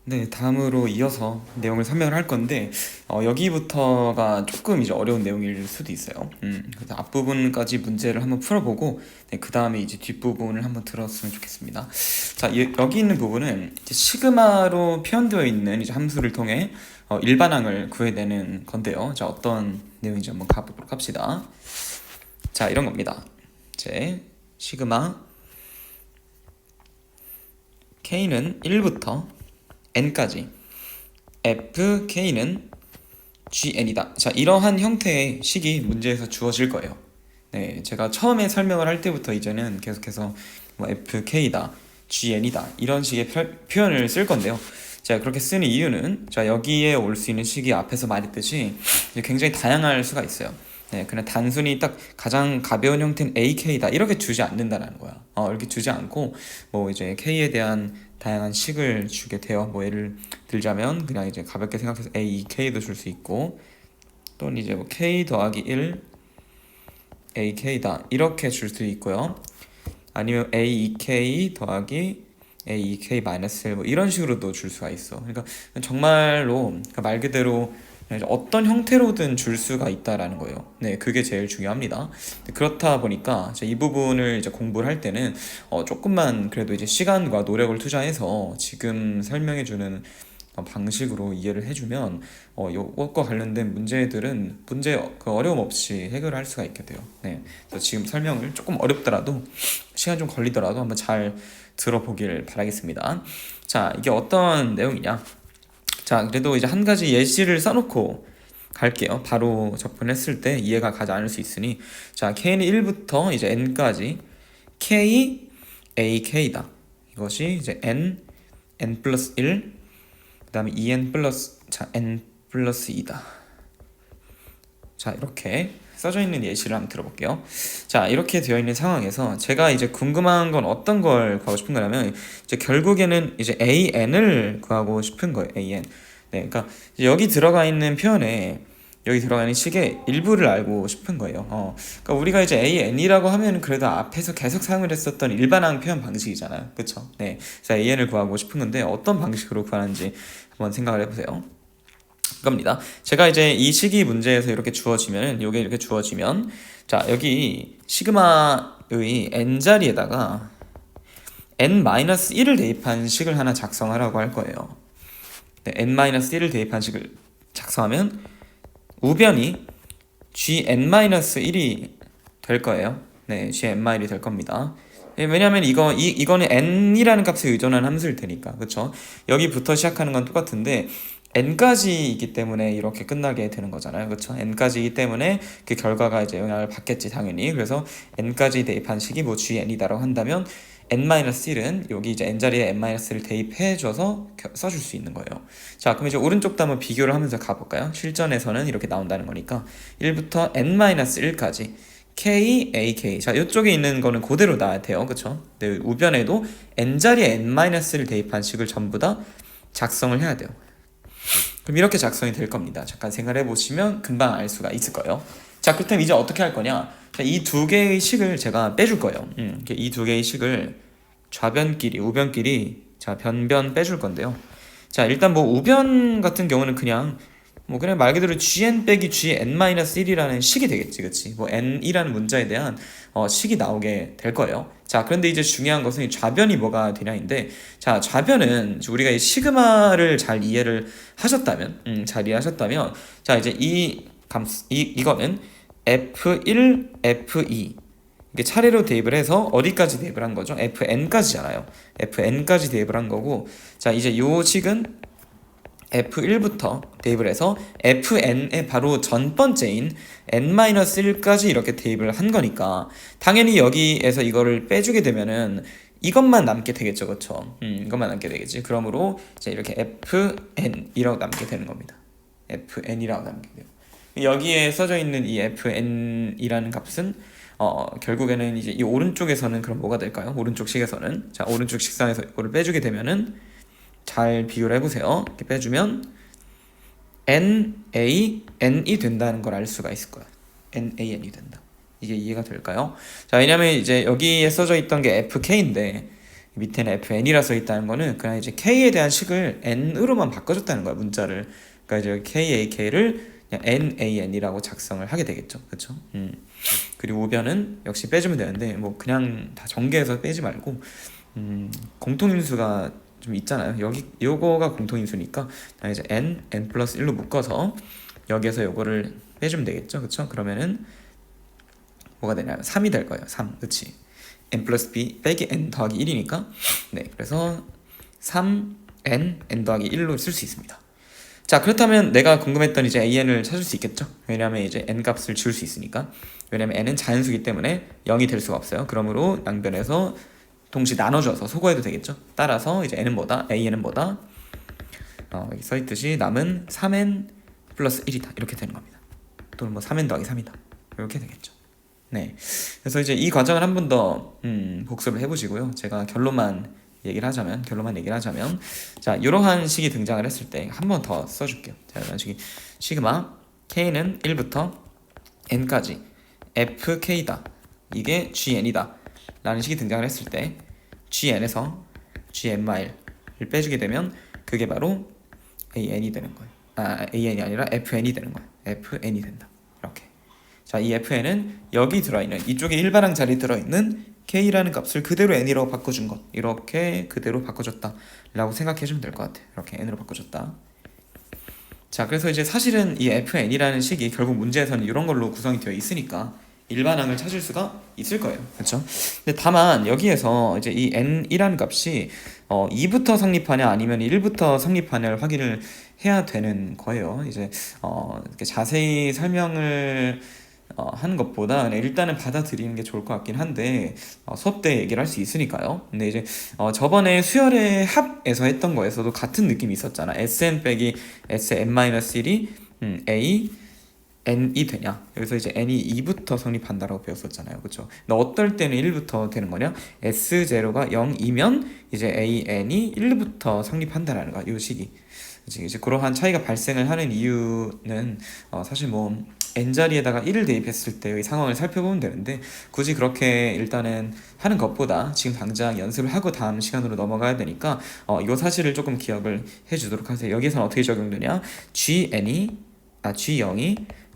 네, 다음으로 이어서 내용을 설명을 할 건데, 여기부터가 조금 이제 어려운 내용일 수도 있어요. 그래서 앞부분까지 문제를 한번 풀어보고, 네, 그 다음에 이제 뒷부분을 한번 들었으면 좋겠습니다. 자, 여기 있는 부분은 이제 시그마로 표현되어 있는 이제 함수를 통해 일반항을 구해내는 건데요. 자, 어떤 내용인지 한번 가보도록 합시다. 자, 이런 겁니다. 이제 시그마 k는 1부터 n까지 fk는 gn이다. 자, 이러한 형태의 식이 문제에서 주어질 거예요. 네, 제가 처음에 설명을 할 때부터 이제는 계속해서 뭐 fk다, gn이다 이런 식의 표현을 쓸 건데요. 자, 그렇게 쓰는 이유는 자, 여기에 올 수 있는 식이 앞에서 말했듯이 굉장히 다양할 수가 있어요. 네, 그냥 단순히 딱 가장 가벼운 형태는 ak다 이렇게 주지 않는다는 거야. 이렇게 주지 않고 뭐 이제 k에 대한 다양한 식을 주게 돼요. 뭐 예를 들자면 그냥 이제 가볍게 생각해서 ak도 줄 수 있고 또는 이제 뭐 k 더하기 1 ak다 이렇게 줄 수 있고요. 아니면 aek 더하기 aek 마이너스 1 뭐 이런 식으로도 줄 수가 있어. 그러니까 정말로 그러니까 말 그대로 어떤 형태로든 줄 수가 있다라는 거예요. 네, 그게 제일 중요합니다. 그렇다 보니까 이 부분을 이제 공부를 할 때는 조금만 그래도 이제 시간과 노력을 투자해서 지금 설명해주는 방식으로 이해를 해주면 요것과 관련된 문제들은 그 어려움 없이 해결할 수가 있게 돼요. 네, 그래서 지금 설명을 조금 어렵더라도 시간 좀 걸리더라도 한번 잘 들어보길 바라겠습니다. 자, 이게 어떤 내용이냐? 자, 그래도 이제 한 가지 예시를 써놓고 갈게요. 바로 접근했을 때 이해가 가지 않을 수 있으니 자, k는 1부터 이제 n까지 k, ak다. 이것이 이제 n 플러스 1, 그 다음에 2n 플러스 n 플러스 2다. 자, 이렇게 써져 있는 예시를 한번 들어볼게요. 자, 이렇게 되어 있는 상황에서 제가 이제 궁금한 건 어떤 걸 구하고 싶은 거냐면 이제 결국에는 이제 an을 구하고 싶은 거예요. an. 네, 그러니까 여기 들어가 있는 표현에 여기 들어가 있는 식의 일부를 알고 싶은 거예요. 그러니까 우리가 이제 an이라고 하면 그래도 앞에서 계속 사용을 했었던 일반항 표현 방식이잖아요. 그쵸? 네, 그래서 an을 구하고 싶은 건데 어떤 방식으로 구하는지 한번 생각을 해보세요. 겁니다. 제가 이제 이 식이 문제에서 이렇게 주어지면 요게 이렇게 주어지면 자, 여기 시그마의 n자리에다가 n-1을 대입한 식을 하나 작성하라고 할 거예요. 네, n-1을 대입한 식을 작성하면 우변이 gn-1이 될 거예요. 네, gn-1이 될 겁니다. 왜냐면 이거는 n이라는 값에 의존한 함수일 테니까, 그쵸? 여기부터 시작하는 건 똑같은데 n까지이기 때문에 이렇게 끝나게 되는 거잖아요, 그쵸? n까지이기 때문에 그 결과가 이제 영향을 받겠지, 당연히. 그래서 n까지 대입한 식이 뭐 gn이다라고 한다면 n-1은 여기 이제 n자리에 n-를 대입해줘서 써줄 수 있는 거예요. 자, 그럼 이제 오른쪽도 한번 비교를 하면서 가볼까요? 실전에서는 이렇게 나온다는 거니까 1부터 n-1까지 k, ak. 자, 이쪽에 있는 거는 그대로 놔야 돼요. 그쵸? 네, 우변에도 n자리에 n-를 대입한 식을 전부 다 작성을 해야 돼요. 그럼 이렇게 작성이 될 겁니다. 잠깐 생각해 보시면 금방 알 수가 있을 거예요. 자, 그렇다면 이제 어떻게 할 거냐? 이 두 개의 식을 제가 빼줄 거예요. 이 두 개의 식을 좌변끼리, 우변끼리 자, 변변 빼줄 건데요. 자, 일단 뭐 우변 같은 경우는 그냥 말 그대로 gn 빼기 gn-1이라는 식이 되겠지, 그치? 뭐 n이라는 문자에 대한 식이 나오게 될 거예요. 자, 그런데 이제 중요한 것은 좌변이 뭐가 되냐인데, 자, 좌변은 우리가 이 시그마를 잘 이해를 하셨다면, 자, 이제 이거는 f1, f2 이게 차례로 대입을 해서 어디까지 대입을 한 거죠? fn까지잖아요. fn까지 대입을 한 거고, 자, 이제 요 식은 F1부터 대입을 해서 Fn의 바로 전 번째인 n-1까지 이렇게 대입을 한 거니까 당연히 여기에서 이거를 빼주게 되면은 이것만 남게 되겠죠, 그쵸? 이것만 남게 되겠지. 그러므로 이제 이렇게 Fn이라고 남게 되는 겁니다. Fn이라고 남게 돼요. 여기에 써져 있는 이 Fn이라는 값은 결국에는 이제 이 오른쪽에서는 그럼 뭐가 될까요? 오른쪽 식에서는 자, 오른쪽 식상에서 이거를 빼주게 되면은 잘 비교를 해보세요. 이렇게 빼주면 n이 된다는 걸 알 수가 있을 거야. n이 된다. 이게 이해가 될까요? 자, 왜냐면 이제 여기에 써져 있던 게 fk인데 밑에는 fn이라 써 있다는 거는 그냥 이제 k에 대한 식을 n으로만 바꿔줬다는 거야, 문자를. 그러니까 이제 kak를 그냥 nan이라고 작성을 하게 되겠죠, 그렇죠? 그리고 우변은 역시 빼주면 되는데 뭐 그냥 다 전개해서 빼지 말고 공통인수가 좀 있잖아요. 여기 요거가 공통인수니까 이제 n 플러스 1로 묶어서 여기에서 요거를 빼주면 되겠죠, 그렇죠? 그러면은 뭐가 되냐면 3이 될 거예요. 3, 그렇지? n 플러스 b 빼기 n 더하기 1이니까 네, 그래서 3n 더하기 1로 쓸 수 있습니다. 자, 그렇다면 내가 궁금했던 이제 an을 찾을 수 있겠죠? 왜냐하면 이제 n 값을 지울 수 있으니까. 왜냐면 n은 자연수기 때문에 0이 될 수가 없어요. 그러므로 양변에서 동시에 나눠줘서 소거해도 되겠죠? 따라서 이제 n은 뭐다? an은 뭐다? 여기 써있듯이 남은 3n 플러스 1이다 이렇게 되는 겁니다. 또는 뭐 3n 더하기 3이다 이렇게 되겠죠. 네, 그래서 이제 이 과정을 한 번 더 복습을 해보시고요. 제가 결론만 얘기를 하자면 자, 이러한 식이 등장을 했을 때 한 번 더 써줄게요. 자, 이런 식이 시그마 k는 1부터 n까지 fk다, 이게 gn이다 라는 식이 등장을 했을 때 gn에서 gn마일을 빼주게 되면 그게 바로 an이 되는 거예요. an이 아니라 fn이 되는 거예요. fn이 된다. 이렇게. 자, 이 fn은 여기 들어있는 이쪽에 일반항 자리에 들어있는 k라는 값을 그대로 n이라고 바꿔준 것, 이렇게 그대로 바꿔줬다 라고 생각해주면 될 것 같아요. 이렇게 n으로 바꿔줬다. 자, 그래서 이제 사실은 이 fn이라는 식이 결국 문제에서는 이런 걸로 구성이 되어 있으니까 일반항을 찾을 수가 있을 거예요, 그렇죠? 근데 다만 여기에서 이제 이 n이라는 값이 2부터 성립하냐 아니면 1부터 성립하냐를 확인을 해야 되는 거예요. 이제 이렇게 자세히 설명을 하는 것보다 일단은 받아들이는 게 좋을 것 같긴 한데 수업 때 얘기를 할 수 있으니까요. 근데 이제 저번에 수열의 합에서 했던 거에서도 같은 느낌이 있었잖아. sn 빼기 sn-1이 a n이 되냐. 그래서 이제 n이 2부터 성립한다라고 배웠었잖아요, 그렇죠? 근데 어떨 때는 1부터 되는 거냐? s0가 0이면 이제 an이 1부터 성립한다라는 거야, 이 식이. 이제 그러한 차이가 발생을 하는 이유는 사실 뭐 n자리에다가 1을 대입했을 때의 상황을 살펴보면 되는데 굳이 그렇게 일단은 하는 것보다 지금 당장 연습을 하고 다음 시간으로 넘어가야 되니까 이 사실을 조금 기억을 해주도록 하세요. 여기서는 어떻게 적용되냐? G0이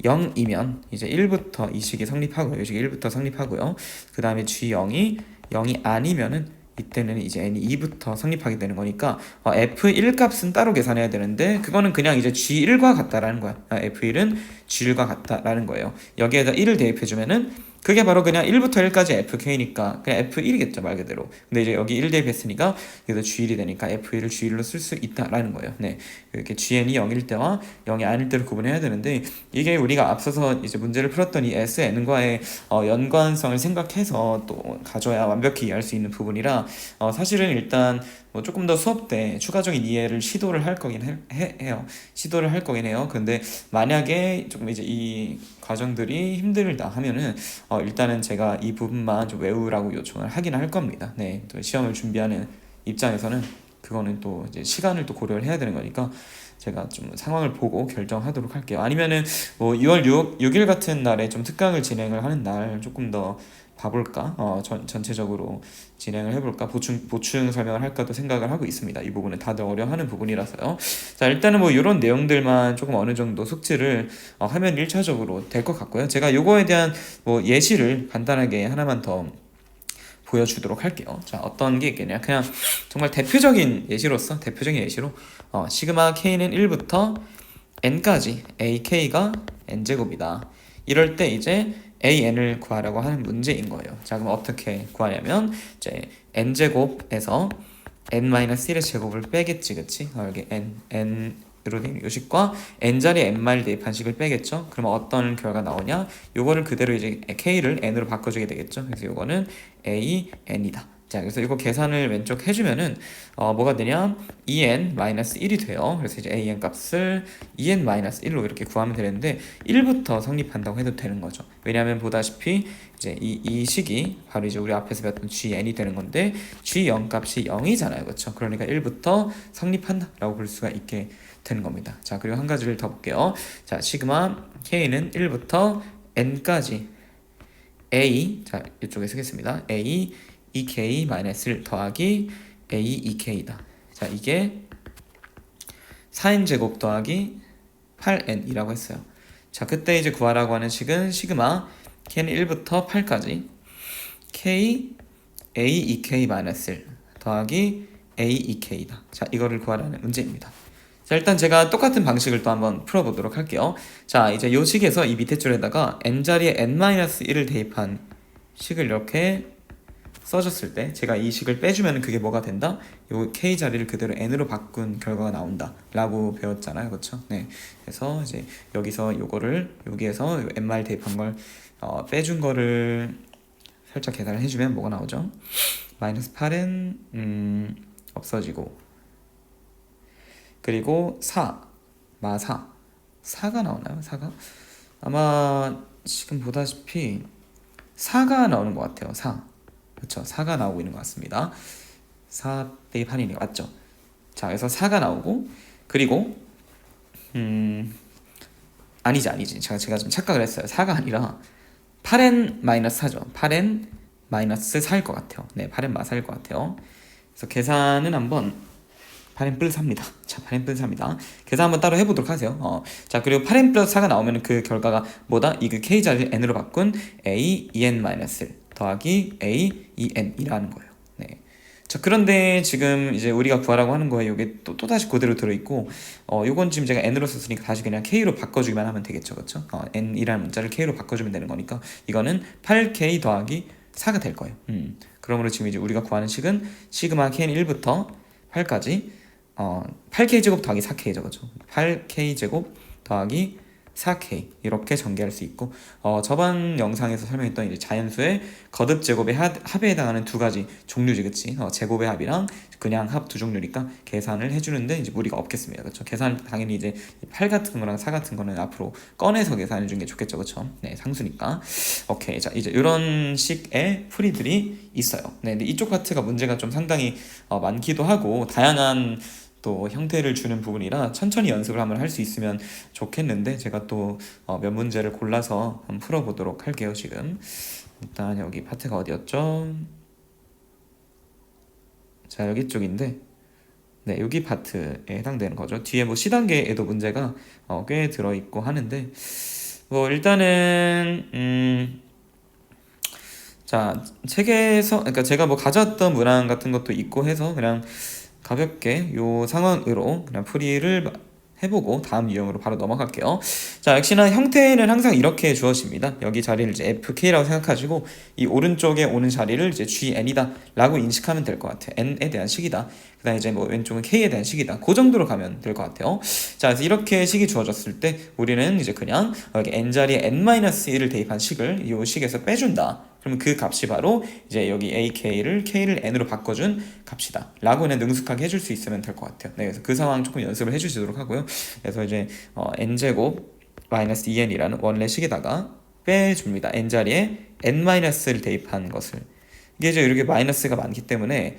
0이면 이제 1부터 이 식이 성립하고요. 이 식이 1부터 성립하고요. 그 다음에 G0이 0이 아니면은 이때는 이제 n이 2부터 성립하게 되는 거니까 f1 값은 따로 계산해야 되는데 그거는 그냥 이제 g1과 같다라는 거야. f1은 g1과 같다라는 거예요. 여기에다 1을 대입해주면은 그게 바로 그냥 1부터 1까지 fk니까 그냥 f1이겠죠, 말 그대로. 근데 이제 여기 1 대입했으니까 여기서 g1이 되니까 f1을 g1로 쓸 수 있다라는 거예요. 네, 이렇게 gn이 0일 때와 0이 아닐 때를 구분해야 되는데 이게 우리가 앞서서 이제 문제를 풀었던 이 sn과의 연관성을 생각해서 또 가져야 완벽히 이해할 수 있는 부분이라 사실은 일단 뭐 조금 더 수업 때 추가적인 이해를 시도를 할 거긴 해요. 시도를 할 거긴 해요. 근데 만약에 조금 이제 이 과정들이 힘들다 하면은 일단은 제가 이 부분만 좀 외우라고 요청을 하긴 할 겁니다. 네, 또 시험을 준비하는 입장에서는 그거는 또 이제 시간을 또 고려를 해야 되는 거니까 제가 좀 상황을 보고 결정하도록 할게요. 아니면은 뭐 6월 6일 같은 날에 좀 특강을 진행을 하는 날 조금 더 봐볼까? 전체적으로 진행을 해볼까? 보충 설명을 할까도 생각을 하고 있습니다. 이 부분은 다들 어려워하는 부분이라서요. 자, 일단은 뭐 이런 내용들만 조금 어느 정도 숙지를 하면 1차적으로 될 것 같고요. 제가 요거에 대한 뭐 예시를 간단하게 하나만 더 보여주도록 할게요. 자, 어떤 게 있겠냐? 그냥 정말 대표적인 예시로 시그마 k는 1부터 n까지 ak가 n제곱이다. 이럴 때 이제 an을 구하라고 하는 문제인 거예요. 자, 그럼 어떻게 구하냐면 이제 n제곱에서 n-1의 제곱을 빼겠지, 그치? 여기 n으로 된 요식과 n자리 n-말 대입한 식을 빼겠죠? 그러면 어떤 결과 나오냐? 요거를 그대로 이제 k를 n으로 바꿔주게 되겠죠? 그래서 요거는 a n이다. 자, 그래서 이거 계산을 왼쪽 해주면은 뭐가 되냐? 2n-1이 돼요. 그래서 이제 an 값을 2n-1로 이렇게 구하면 되는데 1부터 성립한다고 해도 되는 거죠. 왜냐하면 보다시피 이제 이 식이 바로 이제 우리 앞에서 배웠던 gn이 되는 건데 g0 값이 0이잖아요, 그렇죠? 그러니까 1부터 성립한다라고 볼 수가 있게 되는 겁니다. 자, 그리고 한 가지를 더 볼게요. 자, 시그마 k는 1부터 n까지 a, 자, 이쪽에 쓰겠습니다. a 2k 마이너스 1 더하기 a 2k다. 자, 이게 4n 제곱 더하기 8n이라고 했어요. 자, 그때 이제 구하라고 하는 식은 시그마 k는 1부터 8까지 k a 2k 마이너스 1 더하기 a 2k다. 자, 이거를 구하라는 문제입니다. 자, 일단 제가 똑같은 방식을 또 한번 풀어보도록 할게요. 자, 이제 요 식에서 이 밑에 줄에다가 n자리에 n-1을 대입한 식을 이렇게 써줬을 때 제가 이 식을 빼주면 그게 뭐가 된다? 요 k 자리를 그대로 n으로 바꾼 결과가 나온다 라고 배웠잖아요, 그렇죠? 네, 그래서 이제 여기서 요거를 여기에서 요 n 말 대입한 걸 빼준 거를 살짝 계산을 해주면 뭐가 나오죠? 마이너스 8은 없어지고, 그리고 4 마 4가 나오나요? 4가? 아마 지금 보다시피 4가 나오는 것 같아요. 4, 그렇죠? 4가 나오고 있는 것 같습니다. 4 대입 8이네요. 맞죠? 자, 그래서 4가 나오고, 그리고 아니지. 제가 좀 착각을 했어요. 4가 아니라 8n 마이너스 4죠. 8n 마이너스 4일 것 같아요. 네, 8n 마 4일 것 같아요. 그래서 계산은 한번 8n 플러스 4입니다. 자, 8n 플러스 4입니다. 계산 한번 따로 해보도록 하세요. 자, 그리고 8n 플러스 4가 나오면 그 결과가 뭐다? 이 그 k 자리를 n으로 바꾼 a 2n 마이너스 1 더하기 a 2n이라는 거예요. 네. 자, 그런데 지금 이제 우리가 구하라고 하는 거예요. 이게 또 다시 그대로 들어있고, 요건 지금 제가 n으로 썼으니까 다시 그냥 k로 바꿔주기만 하면 되겠죠, 그렇죠? n이라는 문자를 k로 바꿔주면 되는 거니까 이거는 8k 더하기 4가 될 거예요. 그러므로 지금 이제 우리가 구하는 식은 시그마 k는 1부터 8까지 8k 제곱 더하기 4k죠, 그렇죠? 8k 제곱 더하기 4k 이렇게 전개할 수 있고, 저번 영상에서 설명했던 이제 자연수의 거듭 제곱의 합에 해당하는 두 가지 종류지, 그치? 제곱의 합이랑 그냥 합 두 종류니까 계산을 해주는데 이제 무리가 없겠습니다, 그렇죠? 계산 당연히 이제 8 같은 거랑 4 같은 거는 앞으로 꺼내서 계산해 주는 게 좋겠죠, 그렇죠? 네, 상수니까. 오케이, 자, 이제 이런 식의 풀이들이 있어요. 네, 근데 이쪽 파트가 문제가 좀 상당히 많기도 하고 다양한 또 형태를 주는 부분이라 천천히 연습을 한번 할 수 있으면 좋겠는데, 제가 또 몇 문제를 골라서 한번 풀어보도록 할게요. 지금 일단 여기 파트가 어디였죠? 자, 여기 쪽인데, 네, 여기 파트에 해당되는 거죠. 뒤에 뭐 C단계에도 문제가 꽤 들어있고 하는데, 뭐 일단은 자, 책에서, 그러니까 제가 뭐 가져왔던 문항 같은 것도 있고 해서 그냥 가볍게 요 상황으로 그냥 풀이를 해보고 다음 유형으로 바로 넘어갈게요. 자, 역시나 형태는 항상 이렇게 주어집니다. 여기 자리를 이제 FK라고 생각하시고 이 오른쪽에 오는 자리를 이제 GN이다 라고 인식하면 될 것 같아요. N에 대한 식이다. 그 다음에 이제 뭐 왼쪽은 K에 대한 식이다. 그 정도로 가면 될 것 같아요. 자, 그래서 이렇게 식이 주어졌을 때 우리는 이제 그냥 여기 N자리에 N-1을 대입한 식을 이 식에서 빼준다. 그러면 그 값이 바로 이제 여기 AK를 K를 N으로 바꿔준 값이다 라고 그냥 능숙하게 해줄 수 있으면 될 것 같아요. 네, 그래서 그 상황 조금 연습을 해주시도록 하고요. 그래서 이제 N제곱 마이너스 2N이라는 원래 식에다가 빼줍니다. N자리에 N-를 대입한 것을. 이게 이제 이렇게 마이너스가 많기 때문에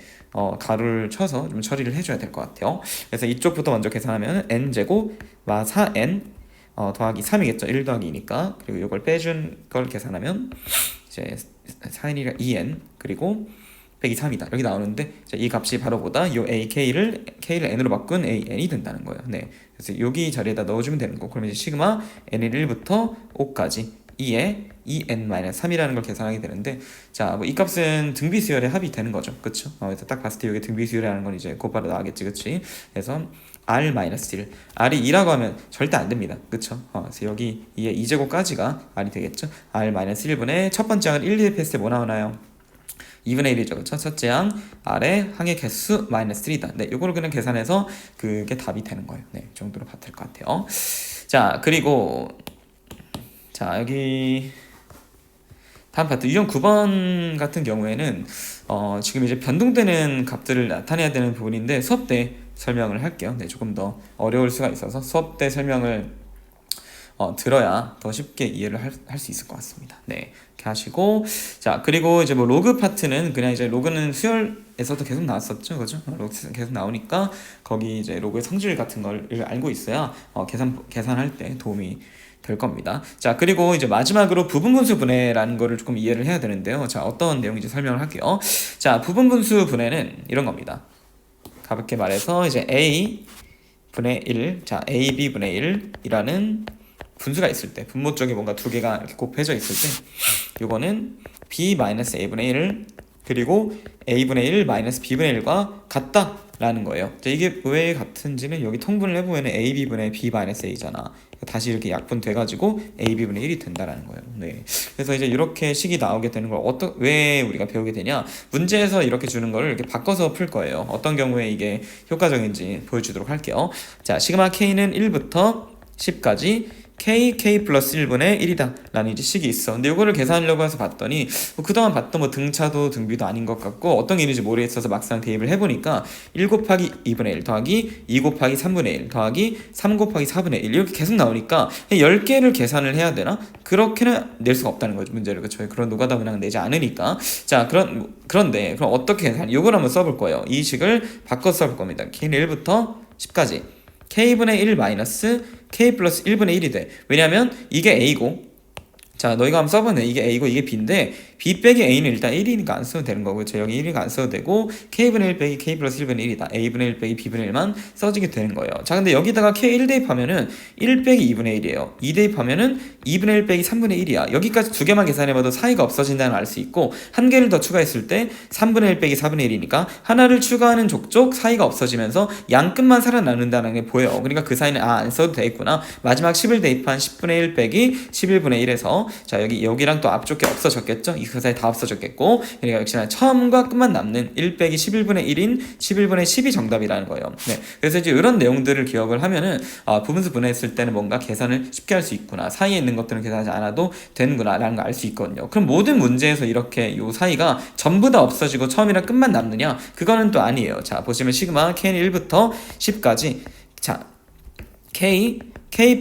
가로를 쳐서 좀 처리를 해줘야 될 것 같아요. 그래서 이쪽부터 먼저 계산하면 N제곱 마 4N 더하기 3이겠죠. 1 더하기 2니까. 그리고 이걸 빼준 걸 계산하면 이제 4n이랑 2n 그리고 빼기 3이다 여기 나오는데, 이 값이 바로 보다 요 ak를 k를 n으로 바꾼 an이 된다는 거예요. 네, 그래서 여기 자리에다 넣어주면 되는 거. 그러면 이제 시그마 n이 1부터 5까지 2에 2n-3이라는 걸 계산하게 되는데, 자, 뭐 이 값은 등비수열의 합이 되는 거죠, 그렇죠? 그래서 딱 봤을 때 이게 등비수열이라는 건 이제 곧바로 나가겠지, 그렇지? 그래서 r-1 r이 2라고 하면 절대 안 됩니다, 그쵸? 그래서 여기 2의 2제곱까지가 r이 되겠죠? r-1분의 첫 번째 항을 1, 2 대입했을 때 뭐 나오나요? 2분의 1이죠, 그쵸? 첫째 항 r의 항의 개수 -3다. 네, 요거를 그냥 계산해서 그게 답이 되는 거예요. 네, 이 정도로 봐도 될 것 같아요. 자, 그리고 자, 여기 다음 파트 유형 9번 같은 경우에는 지금 이제 변동되는 값들을 나타내야 되는 부분인데 수업 때 설명을 할게요. 네, 조금 더 어려울 수가 있어서 수업 때 설명을 들어야 더 쉽게 이해를 할 수 있을 것 같습니다. 네, 이렇게 하시고, 자, 그리고 이제 뭐 로그 파트는 그냥 이제 로그는 수열에서도 계속 나왔었죠, 그죠? 로그 계속 나오니까 거기 이제 로그의 성질 같은 걸 알고 있어야 계산할 때 도움이 될 겁니다. 자, 그리고 이제 마지막으로 부분분수 분해라는 거를 조금 이해를 해야 되는데요. 자, 어떤 내용인지 설명을 할게요. 자, 부분분수 분해는 이런 겁니다. 가볍게 말해서 이제 a 분의 1, 자, ab 분의 1이라는 분수가 있을 때, 분모 쪽에 뭔가 두 개가 이렇게 곱해져 있을 때, 요거는 b-a분의 1 그리고 a분의 1 마이너스 b분의 1과 같다라는 거예요. 자, 이게 왜 같은지는 여기 통분을 해보면 ab분의 b-a잖아. 다시 이렇게 약분돼가지고 ab분의 1이 된다라는 거예요. 네. 그래서 이제 이렇게 식이 나오게 되는 걸 왜 우리가 배우게 되냐? 문제에서 이렇게 주는 거를 이렇게 바꿔서 풀 거예요. 어떤 경우에 이게 효과적인지 보여주도록 할게요. 자, 시그마 k는 1부터 10까지 k 플러스 1분의 1이다 라는 이제 식이 있어. 근데 이거를 계산하려고 해서 봤더니 그동안 봤던 뭐 등차도 등비도 아닌 것 같고 어떤 게 있는지 모르겠어서 막상 대입을 해보니까 1 곱하기 2분의 1 더하기 2 곱하기 3분의 1 더하기 3 곱하기 4분의 1 이렇게 계속 나오니까 10개를 계산을 해야 되나? 그렇게는 낼 수가 없다는 거죠, 문제를. 그렇죠? 그런 노가다 문항 내지 않으니까. 자, 그런데 그럼 어떻게 계산? 이걸 한번 써볼 거예요. 이 식을 바꿔서 써볼 겁니다. k는 1부터 10까지 k분의 1 마이너스 k 플러스 1분의 1이 돼. 왜냐면 이게 a고, 자, 너희가 한번 써보네. 이게 a고 이게 b인데 b 빼기 a는 일단 1이니까 안 써도 되는 거고, 여기 1이니까 안 써도 되고, k분의 1 빼기 k 플러스 1분의 1이다. a분의 1 빼기 b분의 1만 써지게 되는 거예요. 자, 근데 여기다가 k 1 대입하면은 1 빼기 2분의 1이에요. 2 대입하면은 2분의 1 빼기 3분의 1이야. 여기까지 두 개만 계산해봐도 사이가 없어진다는 걸 알 수 있고, 한 개를 더 추가했을 때 3분의 1 빼기 4분의 1이니까 하나를 추가하는 족족 사이가 없어지면서 양끝만 살아남는다는 게 보여요. 그러니까 그 사이는 안 써도 되겠구나. 마지막 10을 대입한 10분의 1 빼기 11분의 1에서 자, 여기랑 또 앞쪽 게 없어졌겠죠? 그 사이 다 없어졌겠고, 그러니까 역시나 처음과 끝만 남는 1 빼기 11분의 1인 11분의 10이 정답이라는 거예요. 네. 그래서 이제 이런 내용들을 기억을 하면은 부분수 분해했을 때는 뭔가 계산을 쉽게 할 수 있구나. 사이에 있는 것들은 계산하지 않아도 되는구나 라는 걸 알 수 있거든요. 그럼 모든 문제에서 이렇게 요 사이가 전부 다 없어지고 처음이랑 끝만 남느냐? 그거는 또 아니에요. 자, 보시면 시그마 k는 1부터 10까지 자, k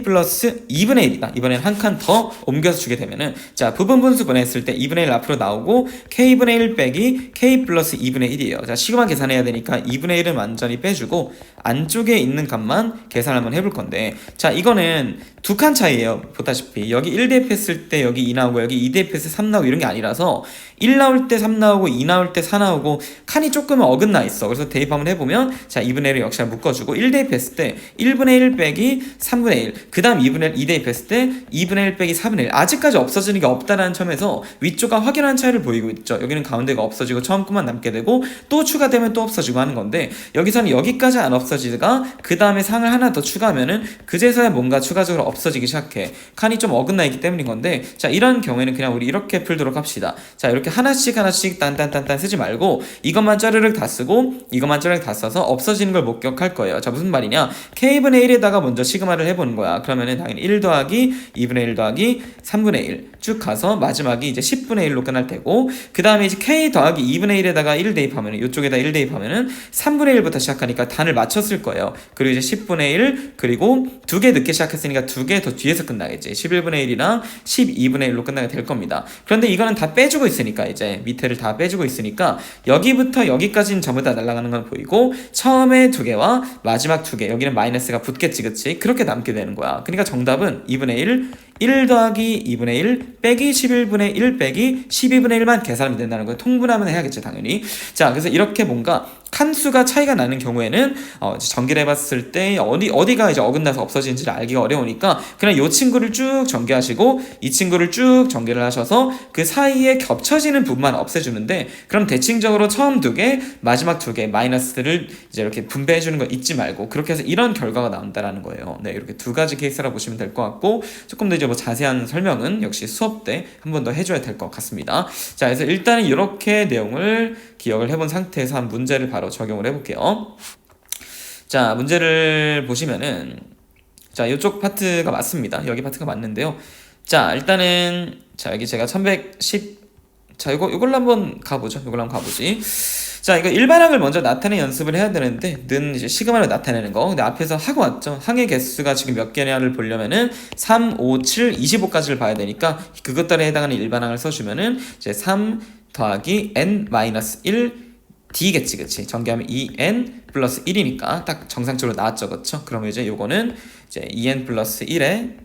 플러스 2분의 1이다. 이번엔 한 칸 더 옮겨서 주게 되면은, 자, 부분분수 분해했을 때 2분의 1 앞으로 나오고 k분의 1 빼기 k 플러스 2분의 1이에요. 자, 시그마 계산해야 되니까 2분의 1은 완전히 빼주고 안쪽에 있는 값만 계산을 한번 해볼 건데, 자, 이거는 두 칸 차이예요. 보다시피 여기 1 대입했을 때 여기 2 나오고 여기 2 대입했을 때 3 나오고 이런 게 아니라서 1 나올 때 3 나오고 2 나올 때 4 나오고 칸이 조금 어긋나 있어. 그래서 대입 한번 해보면, 자, 2분의 1을 역시나 묶어주고 1 대입했을 때 1분의 1 빼기 3분의 1, 그 다음 2분의 1, 2 대입했을 때 2분의 1 빼기 4분의 1. 아직까지 없어지는 게 없다라는 점에서 위쪽과 확연한 차이를 보이고 있죠. 여기는 가운데가 없어지고 처음 것만 남게 되고 또 추가되면 또 없어지고 하는 건데, 여기서는 여기까지 안 없어지다가 그 다음에 상을 하나 더 추가하면은 그제서야 뭔가 추가적으로 없어지기 시작해. 칸이 좀 어긋나 있기 때문인 건데, 자, 이런 경우에는 그냥 우리 이렇게 풀도록 합시다. 자, 이렇게 하나씩 딴딴딴딴 쓰지 말고 이것만 짜르륵 다 쓰고 이것만 짜르륵 다 써서 없어지는 걸 목격할 거예요. 자, 무슨 말이냐? k분의 1에다가 먼저 시그마를 해보는 거야. 그러면은 당연히 1 더하기 2분의 1 더하기 3분의 1 쭉 가서 마지막이 이제 10분의 1로 끝날 테고, 그 다음에 이제 k 더하기 2분의 1에다가 1 대입하면은, 이쪽에다 1 대입하면은 3분의 1부터 시작하니까 단을 맞췄을 거예요. 그리고 이제 10분의 1 그리고 두 개 늦게 시작했으니까 두 개 더 뒤에서 끝나겠지. 11분의 1이랑 12분의 1로 끝나게 될 겁니다. 그런데 이거는 다 빼주고 있으니까, 이제 밑에를 다 빼주고 있으니까 여기부터 여기까지는 전부 다 날아가는 건 보이고, 처음에 두 개와 마지막 두 개, 여기는 마이너스가 붙겠지, 그치? 그렇게 남게 되는 거야. 그러니까 정답은 2분의 1 더하기 2분의 1 빼기 11분의 1 빼기 12분의 1만 계산하면 된다는 거예요. 통분하면 해야겠죠, 당연히. 자, 그래서 이렇게 뭔가 칸수가 차이가 나는 경우에는 전개를 해봤을 때 어디가 이제 어긋나서 없어지는지를 알기가 어려우니까 그냥 이 친구를 쭉 전개하시고 이 친구를 쭉 전개를 하셔서 그 사이에 겹쳐지는 부분만 없애주는데, 그럼 대칭적으로 처음 두 개, 마지막 두 개 마이너스를 이제 이렇게 분배해주는 거 잊지 말고, 그렇게 해서 이런 결과가 나온다라는 거예요. 네, 이렇게 두 가지 케이스라 보시면 될 것 같고, 조금 더 이제 뭐 자세한 설명은 역시 수업 때 한 번 더 해줘야 될 것 같습니다. 자, 그래서 일단은 이렇게 내용을 기억을 해본 상태에서 한 문제를 바로 적용을 해볼게요. 자, 문제를 보시면은, 자, 이쪽 파트가 맞습니다. 여기 파트가 맞는데요. 자, 일단은, 자, 여기 제가 1110, 자, 이걸로 한번 가보죠. 이걸로 한번 가보지. 자, 이거 일반항을 먼저 나타내 연습을 해야 되는데, 는 이제 시그마를 나타내는 거. 근데 앞에서 하고 왔죠. 항의 개수가 지금 몇 개냐를 보려면은 3, 5, 7, 25까지를 봐야 되니까 그것들에 해당하는 일반항을 써주면은 이제 3 더하기 n-1 d겠지, 그치? 전개하면 2n 플러스 1이니까 딱 정상적으로 나왔죠, 그쵸? 그러면 이제 요거는 이제 2n 플러스 1에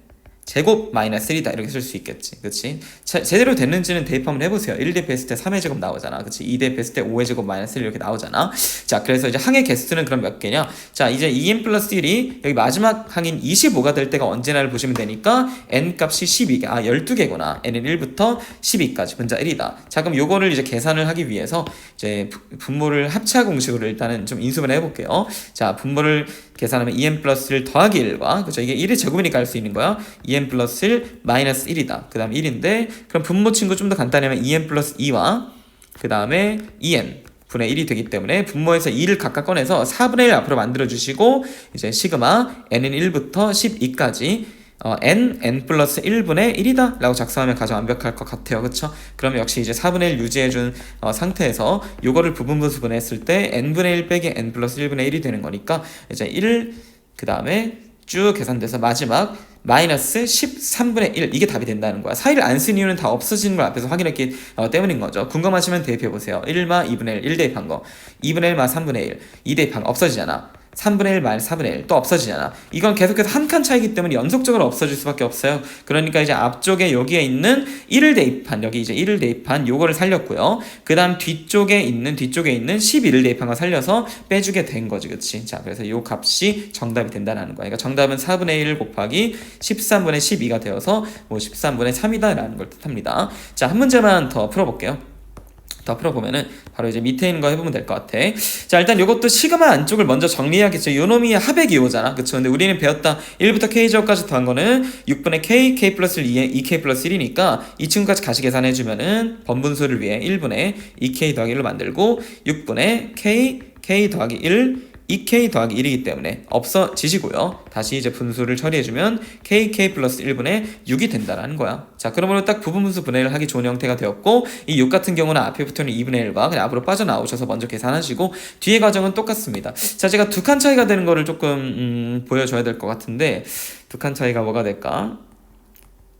제곱 마이너스 1이다 이렇게 쓸 수 있겠지. 그치? 제대로 됐는지는 대입 한번 해보세요. 1 대입했을 때 3의 제곱 나오잖아. 그치? 2 대입했을 때 5의 제곱 마이너스 1 이렇게 나오잖아. 자, 그래서 이제 항의 개수는 그럼 몇 개냐? 자, 이제 2n 플러스 1이 여기 마지막 항인 25가 될 때가 언제나를 보시면 되니까 n 값이 12개, 12개구나. n은 1부터 12까지 분자 1이다. 자, 그럼 요거를 이제 계산을 하기 위해서 이제 분모를 합차 공식으로 일단은 좀 인수분해 해볼게요. 자, 분모를 계산하면 2n 플러스 1 더하기 1과, 그쵸? 이게 1의 제곱이니까 할 수 있는 거야. 2n 플러스 1 마이너스 1이다. 그 다음 1인데, 그럼 분모 친구 좀 더 간단히 하면 2n 플러스 2와, 그 다음에 2n 분의 1이 되기 때문에 분모에서 2를 각각 꺼내서 4분의 1 앞으로 만들어주시고, 이제 시그마 n은 1부터 12까지 n 플러스 1분의 1이다 라고 작성하면 가장 완벽할 것 같아요. 그쵸? 그럼 역시 이제 4분의 1 유지해준 상태에서 요거를 부분분수 했을 때 n분의 1 빼기 n 플러스 1분의 1이 되는 거니까 이제 1, 그 다음에 쭉 계산돼서 마지막 마이너스 13분의 1 이게 답이 된다는 거야. 사이를 안 쓴 이유는 다 없어지는 걸 앞에서 확인했기 때문인 거죠. 궁금하시면 대입해보세요. 1마 2분의 1 대입한 거, 2분의 1마 3분의 1 2 대입한 거 없어지잖아. 3분의 1 마이너스 4분의 1 또 없어지잖아. 이건 계속해서 한 칸 차이기 때문에 연속적으로 없어질 수밖에 없어요. 그러니까 이제 앞쪽에 여기에 있는 1을 대입한, 여기 이제 1을 대입한 요거를 살렸고요. 그 다음 뒤쪽에 있는 11을 대입한 거 살려서 빼주게 된 거지. 그치? 자, 그래서 요 값이 정답이 된다는 거야. 그러니까 정답은 4분의 1 곱하기 13분의 12가 되어서 뭐 13분의 3이다 라는 걸 뜻합니다. 자, 한 문제만 더 풀어볼게요. 더 풀어보면은 바로 이제 밑에 있는 거 해보면 될 것 같아. 자, 일단 요것도 시그마 안쪽을 먼저 정리해야겠죠. 요 놈이 합의 기호잖아. 그쵸? 근데 우리는 배웠다 1부터 k제곱까지 더한 거는 6분의 k 플러스 1, 2k 플러스 1이니까 이 친구까지 같이 계산해주면은 번분수를 위해 1분의 2k 더하기 1로 만들고 6분의 k 더하기 1 2k 더하기 1이기 때문에 없어지시고요. 다시 이제 분수를 처리해주면 kk 플러스 1분의 6이 된다라는 거야. 자, 그러므로 딱 부분분수 분해를 하기 좋은 형태가 되었고, 이 6 같은 경우는 앞에 붙어있는 2분의 1과 그냥 앞으로 빠져나오셔서 먼저 계산하시고 뒤의 과정은 똑같습니다. 자, 제가 두 칸 차이가 되는 거를 조금 보여줘야 될 것 같은데, 두 칸 차이가 뭐가 될까?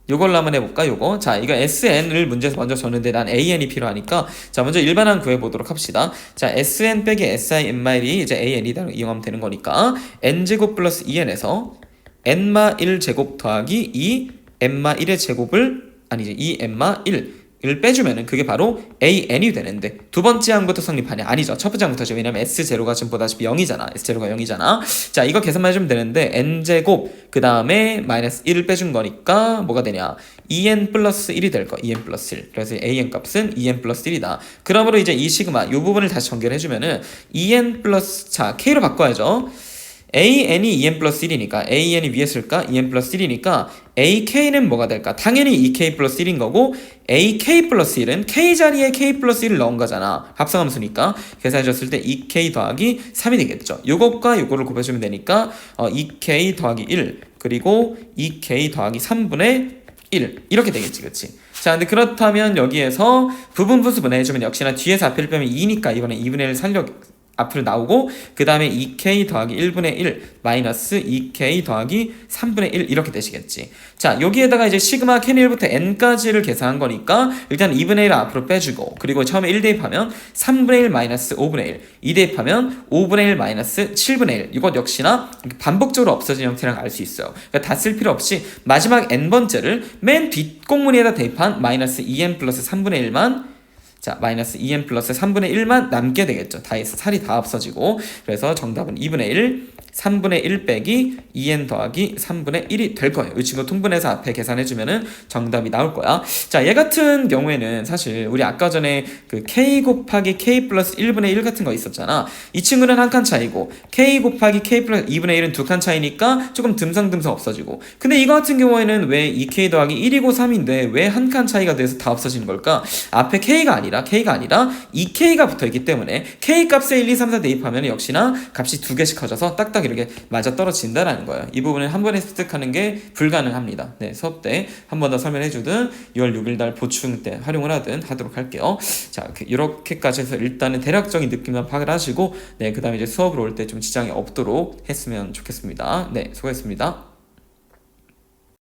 요걸로 한번 해볼까? 요거. 자, 이거 SN을 문제에서 먼저 줬는데 난 AN이 필요하니까 자, 먼저 일반항 구해보도록 합시다. 자, SN 빼기 SIN마일이 이제 AN이다 이용하면 되는 거니까 n제곱 플러스 2n에서 n마 1제곱 더하기 2 n마 1의 제곱을 아니지 2n마 1을 빼주면은 그게 바로 AN이 되는데 두 번째 항부터 성립하냐? 아니죠. 첫 번째 항부터죠. 왜냐면 S0가 지금 보다시피 0이잖아. S0가 0이잖아. 자, 이거 계산만 해주면 되는데 n제곱 그 다음에 마이너스 1을 빼준 거니까 뭐가 되냐? 2n 플러스 1이 될 거. 2n 플러스 1. 그래서 an 값은 2n 플러스 1이다. 그러므로 이제 이 시그마 이 부분을 다시 전개해주면은 2n 플러스 자 k로 바꿔야죠. AN이 2n 플러스 1이니까 AN이 위에 쓸까? 2n 플러스 1이니까 AK는 뭐가 될까? 당연히 2K 플러스 1인 거고 AK 플러스 1은 K 자리에 K 플러스 1을 넣은 거잖아. 합성함수니까 계산해줬을 때 2K 더하기 3이 되겠죠. 요것과 요거를 곱해주면 되니까 2K 더하기 1 그리고 2K 더하기 3분의 1 이렇게 되겠지. 그치? 자, 근데 그렇다면 여기에서 부분분수 분해해주면 역시나 뒤에서 앞을 빼면 2니까 이번에 2분의 1 앞으로 나오고 그 다음에 2k 더하기 1분의 1 마이너스 2k 더하기 3분의 1 이렇게 되시겠지. 자, 여기에다가 이제 시그마 캔 1부터 n까지를 계산한 거니까 일단 2분의 1을 앞으로 빼주고 그리고 처음에 1 대입하면 3분의 1 마이너스 5분의 1 2 대입하면 5분의 1 마이너스 7분의 1 이것 역시나 반복적으로 없어진 형태랑 알 수 있어요. 그러니까 다 쓸 필요 없이 마지막 n번째를 맨 뒷공문에다 대입한 마이너스 2n 플러스 3분의 1만 자, 마이너스 2n 플러스 3분의 1만 남게 되겠죠. 다 해서 살이 다 없어지고 그래서 정답은 2분의 1 3분의 1 빼기 2n 더하기 3분의 1이 될 거예요. 이 친구 통분해서 앞에 계산해주면은 정답이 나올 거야. 자, 얘 같은 경우에는 사실 우리 아까 전에 그 k 곱하기 k 플러스 1분의 1 같은 거 있었잖아. 이 친구는 한 칸 차이고 k 곱하기 k 플러스 2분의 1은 두 칸 차이니까 조금 듬성듬성 없어지고 근데 이거 같은 경우에는 왜 2k 더하기 1이고 3인데 왜 한 칸 차이가 돼서 다 없어지는 걸까? 앞에 k가 아니라 2k가 붙어있기 때문에 k 값에 1, 2, 3, 4 대입하면 역시나 값이 두 개씩 커져서 딱딱 이렇게 맞아 떨어진다라는 거예요. 이 부분은 한 번에 습득하는 게 불가능합니다. 네, 수업 때 한 번 더 설명해 주든 6월 6일 날 보충 때 활용을 하든 하도록 할게요. 자, 이렇게까지 해서 일단은 대략적인 느낌만 파악을 하시고 네, 그 다음에 이제 수업으로 올 때 좀 지장이 없도록 했으면 좋겠습니다. 네, 수고했습니다.